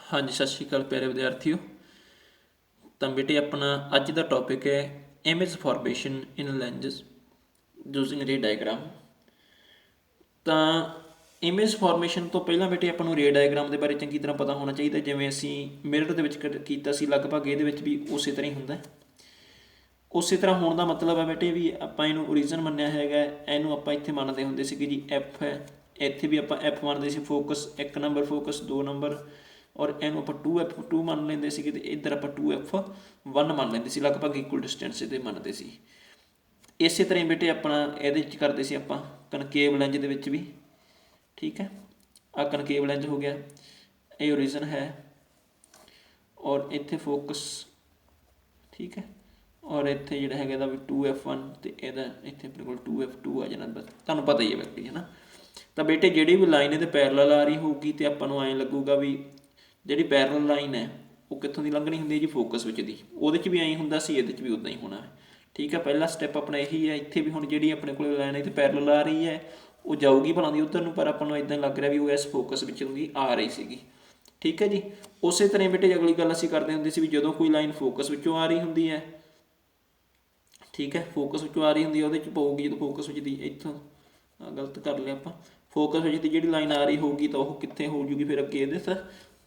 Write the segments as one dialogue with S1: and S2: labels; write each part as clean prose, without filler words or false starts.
S1: हाँ जी, सत श्री अकाल प्यारे विद्यार्थियों। तो बेटे अपना अज का टॉपिक है image formation in lenses using ray diagram. तो इमेज फॉर्मेशन तो पहला बेटे अपन रे डायग्राम के बारे चंगी तरह पता होना चाहिए, जिमें असी मिरर के लगभग ये भी उस तरह ही होंगे। उस तरह होने का मतलब है बेटे भी आप इनू ओरिजिन मनिया है, इनू आप इतने मानते होंगे सी जी एफ है, इतने भी आप एफ मानते C focus 1 number, focus 2 number, और इनू आप 2F2 मान लेंगे सी, इधर आप 2F1 मान लेंगे, लगभग इक्वल डिस्टेंस से मानते सी। इस तरह बेटे अपना ये करते सी आप कनकेव लेंज के भी, ठीक है। आ कनकेव लेंज हो गया, ये ओरिजिन है, और इत्थे फोकस, ठीक है, और इतने जोड़ा है भी 2F1 तो यदा इतने अपने को 2F2 आ जाना, बस तुहानू पता ही है व्यक्ति है ना। तो बेटे जी भी लाइन ये पैरल आ रही होगी तो आपको ऐ लगूगा भी जी पैरल लाइन है वो कितों की लंघनी होंगी जी, फोकस विच दी, वो भी ऐ होंगे सी, ये भी उदा ही होना है, ठीक है। पहला स्टैप अपना यही है, इतने भी हुण जी अपने को लाइन इतने पैरल आ रही है वो जाऊगी भला दी उधर, पर अपन इदा लग रहा भी वो इस फोकस विचों दी आ रही सी, ठीक है जी। उस तरह बेटे अगली गल असीं करते होंगे सी भी जो कोई लाइन फोकस विचों आ रही होंगी है, ठीक है, फोकस विचों आ रही होंगी वो पाऊगी जो फोकस विच दी, इत्थों गलत कर लिया आप, फोकस विच दी जिहड़ी लाइन आ रही होगी तो वह कित्थे हो जूगी, फिर अगे ये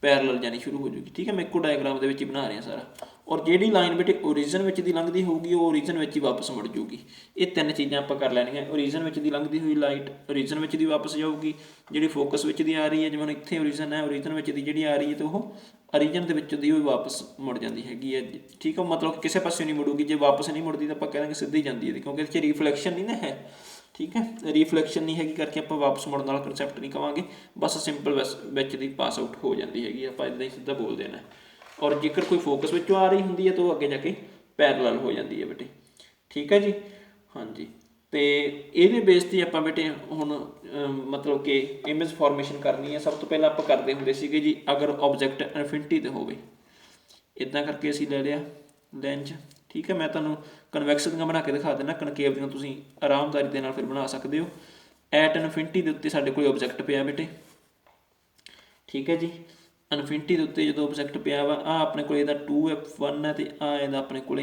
S1: पैरल जानी शुरू हो जूगी, ठीक है। मैं एको डायग्राम के बना रहा सारा, और जिहड़ी लाइन बेटे ओरिजिन विच दी लंघदी होगी वो ओरिजिन विच ही वापस मुड़ जूगी। ये तीन चीज़ां आप कर लैनियां, ओरिजिन विच दी लंघदी हुई लाइट ओरिजिन विच दी वापस जाऊगी, जिहड़ी फोकस विच दी आ रही है, जिवें इत्थे ओरिजिन है, ओरिजिन विच दी जिहड़ी आ रही है तो वह ओरिजिन के विचों दी वापस मुड़ जाती हैगी है, ठीक है। मतलब किसी पासे नहीं मुड़ूगी, जो वापस नहीं मुड़ती तो आप कह देंगे सीधी जाती है, क्योंकि इससे रिफ्लैक्शन नहीं ना है, ठीक है। रिफ्लैक्शन नहीं हैगी करके आप वापस मुड़न वाला कंसैप्ट नहीं कहांगे, बस सिंपल बस दी पास आउट हो जाती हैगी, आप इदा ही सीधा बोल देना। और जेकर कोई फोकस विचों आ रही होंगी है तो वो अगे जाके पैरलल हो जाती है बेटे, ठीक है जी। हाँ जी, तो ये बेस पर आप बेटे हुण मतलब कि इमेज फॉर्मेशन करनी है। सब तो पहले आप करते होंगे सी जी, अगर ऑबजैक्ट इनफिनिटी ते होवे, इदा करके असीं ले लिया लेंज, ठीक है। मैं तुहानूं कन्वैक्स दियां बना के दिखा देना, कनकेव दियां तुसीं आरामदारी दे नाल फिर बना सकते हो। एट इनफिनिटी के उत्ते साडे कोल ऑबजैक्ट पिया बेटे, ठीक है जी। इनफिनिटी के उत्ते जो ऑबजैक्ट पिया वा, आ अपने को 2F1 है, तो आ इहदा अपने को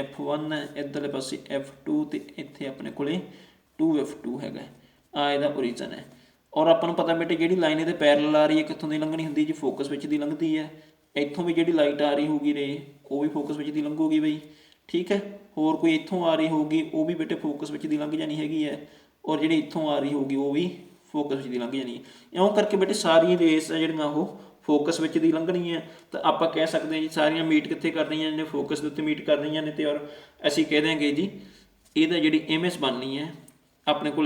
S1: F1 है, इधरले पासे F2 तो इत्थे अपने को 2F2 है, आ इहदा ओरिजिन है। और अपन पता बेटे जी लाइन ये पैरल आ रही है कितों की लंघनी होंगी जी, फोकस विच दी लंघदी है, इत्थों भी जी लाइट आ रही होगी रे वो भी फोकस विच दी लंघूगी बई, ठीक है। होर कोई इत्थों आ रही होगी वो भी बेटे फोकस विच दी लंघ जानी हैगी है, और जी इत्थों आ रही होगी वो भी फोकस विच दी लंघ जानी है। इउं करके बेटे सारिया रेस है जिहड़ियां वो फोकस विच दी लंघनी है, तो आप कह सकते हैं जी सारिया मीट कित्थे कर रही हैं, फोकस के उत्ते मीट कर रही हैं, तो और असीं कह देंगे जी इहदा जिहड़ी इमेज बननी है अपने को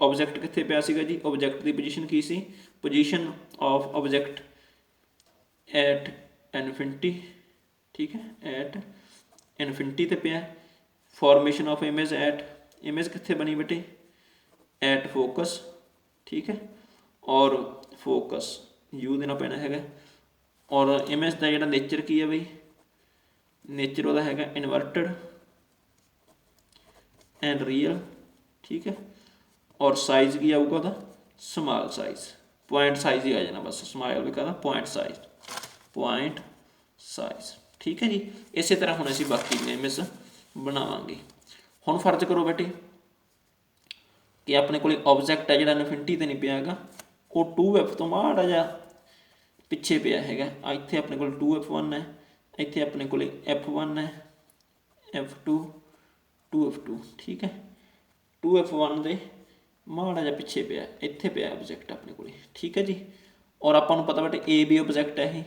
S1: ऑबजैक्ट कित्थे पिया सीगा जी, ऑबजैक्ट की पोजीशन की सी, पोजीशन ऑफ ऑबजैक्ट एट इनफिनिटी, ठीक है, एट इनफिनिटी ते पिया। Formation of image at, image कित्थे बनी बेटे एट फोकस, ठीक है, और फोकस यू देना पैना है। और इमेज का जो नेचर की है बई, नेचर वह है इनवर्टड एंड रियल, ठीक है। और साइज की आऊगा वह स्मॉल साइज, पॉइंट साइज ही आ जाना, बस स्मॉल भी कहना पॉइंट साइज, ठीक है जी। इस तरह हम असीं बाकी इमेज बनावांगे। हुण फर्ज करो बेटे कि अपने को ऑबजैक्ट है जो इनफिनिटी तो नहीं पिया है, वो 2F तो माड़ा जा पिछे पिया है, इत्थे अपने को 2F1 है, इत्थे अपने को F1 है, F2 2F2, ठीक है। 2F1 के माड़ा जा पिछे पिया, इत्थे पिया ऑबजैक्ट अपने को, ठीक है जी। और आपां पता बेटे ए भी ऑबजैक्ट है,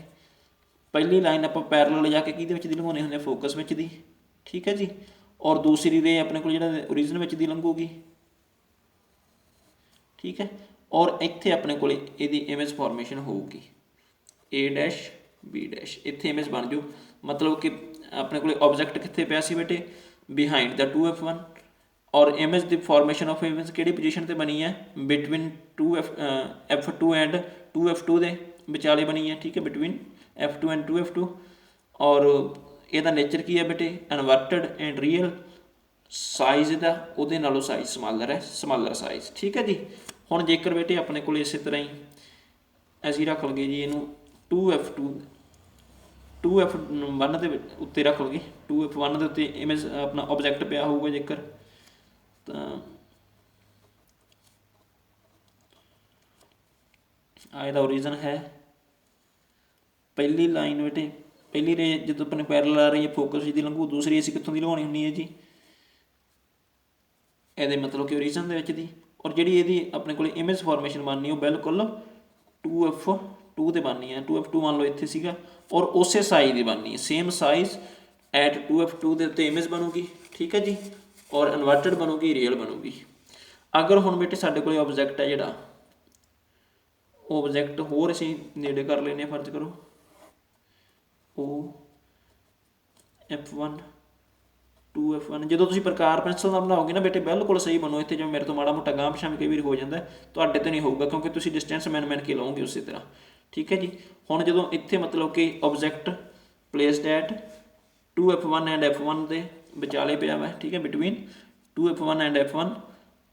S1: पहली लाइन आप पैरल जाके कि लंघाने होंगे फोकस विच दी, ठीक है जी। और दूसरी रे अपने को ओरिजिन विच दी लंघूगी, ठीक है। और इत्थे अपने को इमेज फॉर्मेशन होगी ए डैश बी डैश, इत्थे इमेज बन जू, मतलब कि अपने को ऑबजैक्ट कित्थे पिया सी बेटे बिहाइंड द 2F1, और image the formation of image किहड़ी पोजीशन ते बनी है बिटवीन F2 एंड 2F2 दे विचाले बनी है, ठीक है, बिटवीन F2 एंड 2F2। और इहदा नेचर की है बेटे इनवर्टड एंड रियल, साइज का उहदे नालों साइज स्मॉलर है, स्मॉलर साइज, ठीक है जी। हुण जेकर बेटे अपने को इस तरह ही असीं रख लगे जी इनू 2F2 2F1 ਦੇ ਉੱਤੇ ਰੱਖ ਲਓਗੇ, 2F1 ਦੇ ਉੱਤੇ ਇਮੇਜ ਆਪਣਾ ਆਬਜੈਕਟ ਪਿਆ ਹੋਊਗਾ ਜੇਕਰ, ਤਾਂ ਆ ਇਹਦਾ ਓਰੀਜਨ ਹੈ। ਪਹਿਲੀ ਲਾਈਨ ਬੇਟੇ, ਪਹਿਲੀ ਰੇ ਜਦੋਂ ਆਪਣੇ ਪੈਰਲਲ ਆ ਰਹੀ ਹੈ ਫੋਕਸ ਦੀ ਲੰਘੂ, ਦੂਸਰੀ ਅਸੀਂ ਕਿੱਥੋਂ ਦੀ ਲਗਾਉਣੀ ਹੁੰਦੀ ਹੈ ਜੀ, ਇਹਦੇ ਮਤਲਬ ਕਿ ਓਰੀਜਨ ਦੇ ਵਿੱਚ ਦੀ। ਔਰ ਜਿਹੜੀ ਇਹਦੀ ਆਪਣੇ ਕੋਲ ਇਮੇਜ ਫਾਰਮੇਸ਼ਨ ਬਣਨੀ ਉਹ ਬਿਲਕੁਲ 2F2 ਤੇ ਬਣਨੀ ਹੈ। 2F2 ਮੰਨ ਲਓ ਇੱਥੇ ਸੀਗਾ, ਔਰ ਉਸੇ ਸਾਈਜ਼ ਦੀ ਬਣਨੀ ਹੈ, ਸੇਮ ਸਾਈਜ਼ ਐਟ 2F2 ਦੇ ਉੱਤੇ ਇਮੇਜ ਬਣੂਗੀ, ਠੀਕ ਹੈ ਜੀ। ਔਰ ਇਨਵਰਟਡ ਬਣੂਗੀ, ਰੀਅਲ ਬਣੂਗੀ। ਅਗਰ ਹੁਣ ਬੇਟੇ ਸਾਡੇ ਕੋਲ ਆਬਜੈਕਟ ਹੈ ਜਿਹੜਾ, ਆਬਜੈਕਟ ਹੋਰ ਅਸੀਂ ਨੇੜੇ ਕਰ ਲੈਂਦੇ ਹਾਂ, ਫਰਜ਼ ਕਰੋ OF1 2F1। ਜਦੋਂ ਤੁਸੀਂ ਪ੍ਰਕਾਰ ਪੈਨਸਲ ਦਾ ਬਣਾਓਗੇ ਨਾ ਬੇਟੇ ਬਿਲਕੁਲ ਸਹੀ ਬਣੋ। ਇੱਥੇ ਜਿਵੇਂ ਮੇਰੇ ਤੋਂ ਮਾੜਾ ਮੋਟਾ ਗਾਂਹ ਪਿਛਾਂਹ ਵੀ ਕਈ ਵਾਰੀ ਹੋ ਜਾਂਦਾ, ਤੁਹਾਡੇ ਤੇ ਨਹੀਂ ਹੋਊਗਾ ਕਿਉਂਕਿ ਤੁਸੀਂ ਡਿਸਟੈਂਸ ਮੈਨ ਕੇ ਲਓਗੇ ਉਸੇ ਤਰ੍ਹਾਂ, ਠੀਕ ਹੈ ਜੀ। ਹੁਣ ਜਦੋਂ ਇੱਥੇ ਮਤਲਬ ਕਿ object placed at 2F1 and F1 ਦੇ ਵਿਚਾਲੇ ਪਿਆ ਵਾ, ਠੀਕ ਹੈ, ਬਿਟਵੀਨ 2F1 ਐਂਡ F1,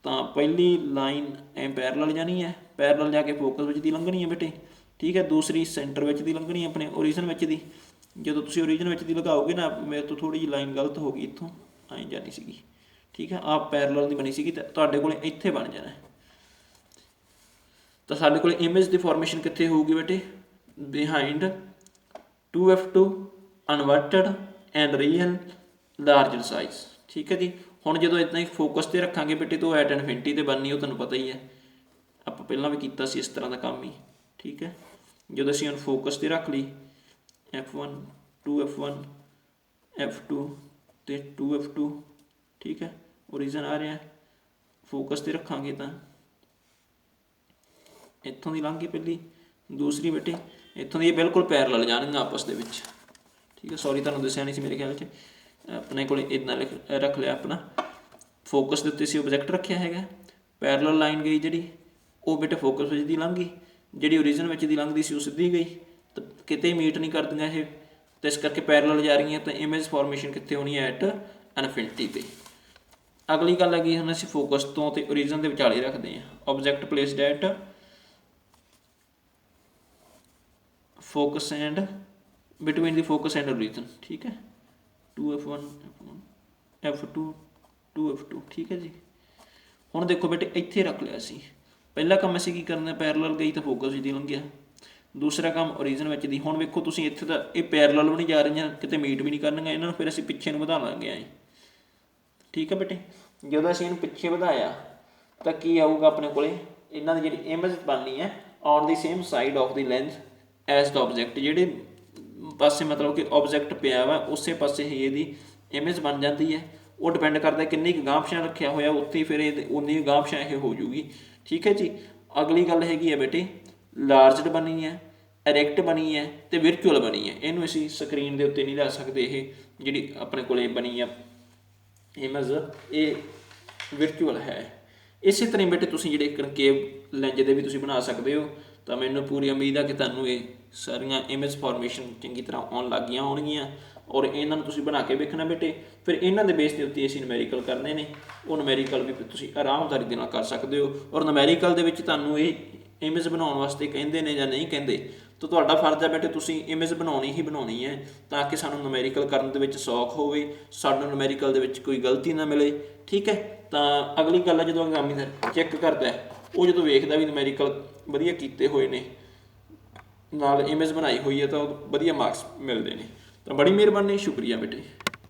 S1: ਤਾਂ ਪਹਿਲੀ ਲਾਈਨ ਐ ਪੈਰਲਲ ਜਾਣੀ ਹੈ, ਪੈਰਲਲ ਜਾ ਕੇ ਫੋਕਸ ਵਿੱਚ ਦੀ ਲੰਘਣੀ ਹੈ ਬੇਟੇ, ਠੀਕ ਹੈ। ਦੂਸਰੀ ਸੈਂਟਰ ਵਿੱਚ ਦੀ ਲੰਘਣੀ ਹੈ ਆਪਣੇ ਓਰੀਜਨ ਵਿੱਚ ਦੀ। ਜਦੋਂ ਤੁਸੀਂ ਓਰੀਜਨ ਵਿੱਚ ਦੀ ਲਗਾਓਗੇ ਨਾ, ਮੇਰੇ ਤੋਂ ਥੋੜ੍ਹੀ ਜਿਹੀ ਲਾਈਨ ਗਲਤ ਹੋ ਗਈ, ਇੱਥੋਂ ਐਂ ਜਾਣੀ ਸੀਗੀ, ਠੀਕ ਹੈ, ਆਹ ਪੈਰਲਲ ਦੀ ਬਣੀ ਸੀਗੀ, ਤਾਂ ਤੁਹਾਡੇ ਕੋਲ ਇੱਥੇ ਬਣ ਜਾਣਾ। ਤਾਂ ਸਾਡੇ ਕੋਲ ਇਮੇਜ ਦੀ ਫਾਰਮੇਸ਼ਨ ਕਿੱਥੇ ਹੋਊਗੀ ਬੇਟੇ, behind 2F2 inverted and real larger size, ਠੀਕ ਹੈ ਜੀ। ਹੁਣ ਜਦੋਂ ਇੱਦਾਂ ਹੀ ਫੋਕਸ 'ਤੇ ਰੱਖਾਂਗੇ ਬੇਟੇ ਤਾਂ ਐਟ ਇਨਫਿਨਿਟੀ 'ਤੇ ਬਣਨੀ, ਉਹ ਤੁਹਾਨੂੰ ਪਤਾ ਹੀ ਹੈ, ਆਪਾਂ ਪਹਿਲਾਂ ਵੀ ਕੀਤਾ ਸੀ ਇਸ ਤਰ੍ਹਾਂ ਦਾ ਕੰਮ ਹੀ, ਠੀਕ ਹੈ। ਜਦੋਂ ਅਸੀਂ ਹੁਣ ਫੋਕਸ 'ਤੇ ਰੱਖ ਲਈ F1 2F1 F2 ਅਤੇ 2F2, ਠੀਕ ਹੈ, ਓਰੀਜਨ ਆ ਰਿਹਾ। ਫੋਕਸ 'ਤੇ ਰੱਖਾਂਗੇ ਤਾਂ ਇੱਥੋਂ ਦੀ ਲੰਘ ਗਈ ਪਹਿਲੀ, ਦੂਸਰੀ ਬੇਟੇ ਇੱਥੋਂ ਦੀ, ਬਿਲਕੁਲ ਪੈਰਲਲ ਜਾਣਗੀਆਂ ਆਪਸ ਦੇ ਵਿੱਚ, ਠੀਕ ਹੈ। ਸੌਰੀ ਤੁਹਾਨੂੰ ਦੱਸਿਆ ਨਹੀਂ ਸੀ ਮੇਰੇ ਖਿਆਲ 'ਚ, ਆਪਣੇ ਕੋਲ ਇੱਦਾਂ ਰੱਖ ਲਿਆ। ਆਪਣਾ ਫੋਕਸ ਦੇ ਉੱਤੇ ਅਸੀਂ ਓਬਜੈਕਟ ਰੱਖਿਆ ਹੈਗਾ, ਪੈਰਲਲ ਲਾਈਨ ਗਈ ਜਿਹੜੀ, ਉਹ ਬੇਟੇ ਫੋਕਸ ਵਿੱਚ ਦੀ ਲੰਘ ਗਈ, ਜਿਹੜੀ ਓਰੀਜਨ ਵਿੱਚ ਦੀ ਲੰਘਦੀ ਸੀ ਉਹ ਸਿੱਧੀ ਗਈ, ਤਾਂ ਕਿਤੇ ਮੀਟ ਨਹੀਂ ਕਰਦੀਆਂ ਇਹ, ਤਾਂ ਇਸ ਕਰਕੇ ਪੈਰਲਲ ਜਾ ਰਹੀਆਂ। ਤਾਂ ਇਮੇਜ ਫਾਰਮੇਸ਼ਨ ਕਿੱਥੇ ਹੋਣੀ ਹੈ, ਐਟ ਇਨਫਿਨਿਟੀ 'ਤੇ। ਅਗਲੀ ਗੱਲ ਹੈਗੀ, ਹੁਣ ਅਸੀਂ ਫੋਕਸ ਤੋਂ ਅਤੇ ਓਰੀਜਨ ਦੇ ਵਿਚਾਲੇ ਰੱਖਦੇ ਹਾਂ, object placed at focus and between the focus and origin, ਠੀਕ ਹੈ। 2F1 F2 2F2, ਠੀਕ ਹੈ ਜੀ। ਹੁਣ ਦੇਖੋ ਬੇਟੇ ਇੱਥੇ ਰੱਖ ਲਿਆ ਸੀ, ਪਹਿਲਾ ਕੰਮ ਅਸੀਂ ਕੀ ਕਰਨਾ, ਪੈਰਲਲ ਗਈ ਤਾਂ ਫੋਕਸ ਵਿੱਚ ਦੀ ਲੰਘਿਆ। ਦੂਸਰਾ ਕੰਮ ਓਰੀਜਨ ਵਿੱਚ ਦੀ। ਹੁਣ ਵੇਖੋ ਤੁਸੀਂ ਇੱਥੇ ਤਾਂ ਇਹ ਪੈਰਲਲ ਵੀ ਨਹੀਂ ਜਾ ਰਹੀਆਂ, ਕਿਤੇ ਮੀਟ ਵੀ ਨਹੀਂ ਕਰਨਗੀਆਂ, ਇਹਨਾਂ ਨੂੰ ਫਿਰ ਅਸੀਂ ਪਿੱਛੇ ਨੂੰ ਵਧਾ ਲਾਂਗੇ ਐਂ, ਠੀਕ ਹੈ ਬੇਟੇ। ਜਦੋਂ ਅਸੀਂ ਇਹਨੂੰ ਪਿੱਛੇ ਵਧਾਇਆ ਤਾਂ ਕੀ ਆਊਗਾ ਆਪਣੇ ਕੋਲ, ਇਹਨਾਂ ਦੀ ਜਿਹੜੀ ਇਮੇਜ ਬਣਨੀ ਹੈ on the same side of the length as the object, ਜਿਹੜੇ ਪਾਸੇ ਮਤਲਬ ਕਿ ਆਬਜੈਕਟ ਪਿਆ ਵਾ ਉਸੇ ਪਾਸੇ ਹੀ ਇਹਦੀ ਇਮੇਜ ਬਣ ਜਾਂਦੀ ਹੈ। ਉਹ ਡਿਪੈਂਡ ਕਰਦਾ ਕਿੰਨੀ ਕੁ ਗਾਂਹ ਪਿਛਾਂਹ ਰੱਖਿਆ ਹੋਇਆ, ਉੱਥੇ ਫਿਰ ਇਹ ਉਨੀ ਗਾਂਹ ਪਿਛਾਂਹ ਇਹ ਹੋ ਜੂਗੀ, ਠੀਕ ਹੈ ਜੀ। ਅਗਲੀ ਗੱਲ ਹੈਗੀ ਹੈ ਬੇਟੇ, ਲਾਰਜਡ ਬਣੀ ਹੈ, ਐਰੈਕਟ ਬਣੀ ਹੈ ਅਤੇ ਵਿਰਚੁਅਲ ਬਣੀ ਹੈ। ਇਹਨੂੰ ਅਸੀਂ ਸਕਰੀਨ ਦੇ ਉੱਤੇ ਨਹੀਂ ਲੈ ਸਕਦੇ, ਇਹ ਜਿਹੜੀ ਆਪਣੇ ਕੋਲ ਬਣੀ ਆ ਇਮੇਜ ਇਹ ਵਿਰਚੁਅਲ ਹੈ। ਇਸੇ ਤਰ੍ਹਾਂ ਬੇਟੇ ਤੁਸੀਂ ਜਿਹੜੇ ਕਨਕੇਵ ਲੈਂਜ ਦੇ ਵੀ ਤੁਸੀਂ ਬਣਾ ਸਕਦੇ ਹੋ। ਤਾਂ ਮੈਨੂੰ ਪੂਰੀ ਉਮੀਦ ਆ ਕਿ ਤੁਹਾਨੂੰ ਇਹ ਸਾਰੀਆਂ ਇਮੇਜ ਫਾਰਮੇਸ਼ਨ ਚੰਗੀ ਤਰ੍ਹਾਂ ਆਉਣ ਲੱਗ ਗਈਆਂ ਹੋਣਗੀਆਂ, ਔਰ ਇਹਨਾਂ ਨੂੰ ਤੁਸੀਂ ਬਣਾ ਕੇ ਵੇਖਣਾ ਬੇਟੇ। ਫਿਰ ਇਹਨਾਂ ਦੇ ਬੇਸ ਦੇ ਉੱਤੇ ਅਸੀਂ ਨੂਮੈਰੀਕਲ ਕਰਨੇ ਨੇ, ਉਹ ਨੂਮੈਰੀਕਲ ਵੀ ਤੁਸੀਂ ਆਰਾਮਦਾਰੀ ਦੇ ਨਾਲ ਕਰ ਸਕਦੇ ਹੋ। ਔਰ ਨੂਮੈਰੀਕਲ ਦੇ ਵਿੱਚ ਤੁਹਾਨੂੰ ਇਹ ਇਮੇਜ ਬਣਾਉਣ ਵਾਸਤੇ ਕਹਿੰਦੇ ਨੇ ਜਾਂ ਨਹੀਂ ਕਹਿੰਦੇ, ਤਾਂ ਤੁਹਾਡਾ ਫਰਜ਼ ਹੈ ਬੇਟੇ ਤੁਸੀਂ ਇਮੇਜ ਬਣਾਉਣੀ ਹੀ ਬਣਾਉਣੀ ਹੈ, ਤਾਂ ਕਿ ਸਾਨੂੰ ਨੂਮੈਰੀਕਲ ਕਰਨ ਦੇ ਵਿੱਚ ਸੌਖ ਹੋਵੇ, ਸਾਨੂੰ ਨੂਮੈਰੀਕਲ ਦੇ ਵਿੱਚ ਕੋਈ ਗਲਤੀ ਨਾ ਮਿਲੇ, ਠੀਕ ਹੈ। ਤਾਂ ਅਗਲੀ ਗੱਲ ਹੈ, ਜਦੋਂ ਐਗਜ਼ਾਮੀਨਰ ਚੈੱਕ ਕਰਦਾ ਉਹ ਜਦੋਂ ਵੇਖਦਾ ਵੀ ਨੂਮੈਰੀਕਲ ਵਧੀਆ ਕੀਤੇ ਹੋਏ ਨੇ, ਨਾਲ ਇਮੇਜ ਬਣਾਈ ਹੋਈ ਹੈ, ਤਾਂ ਵਧੀਆ ਮਾਰਕਸ ਮਿਲਦੇ ਨੇ। ਤਾਂ ਬੜੀ ਮਿਹਰਬਾਨੀ, ਸ਼ੁਕਰੀਆ ਬੇਟੇ।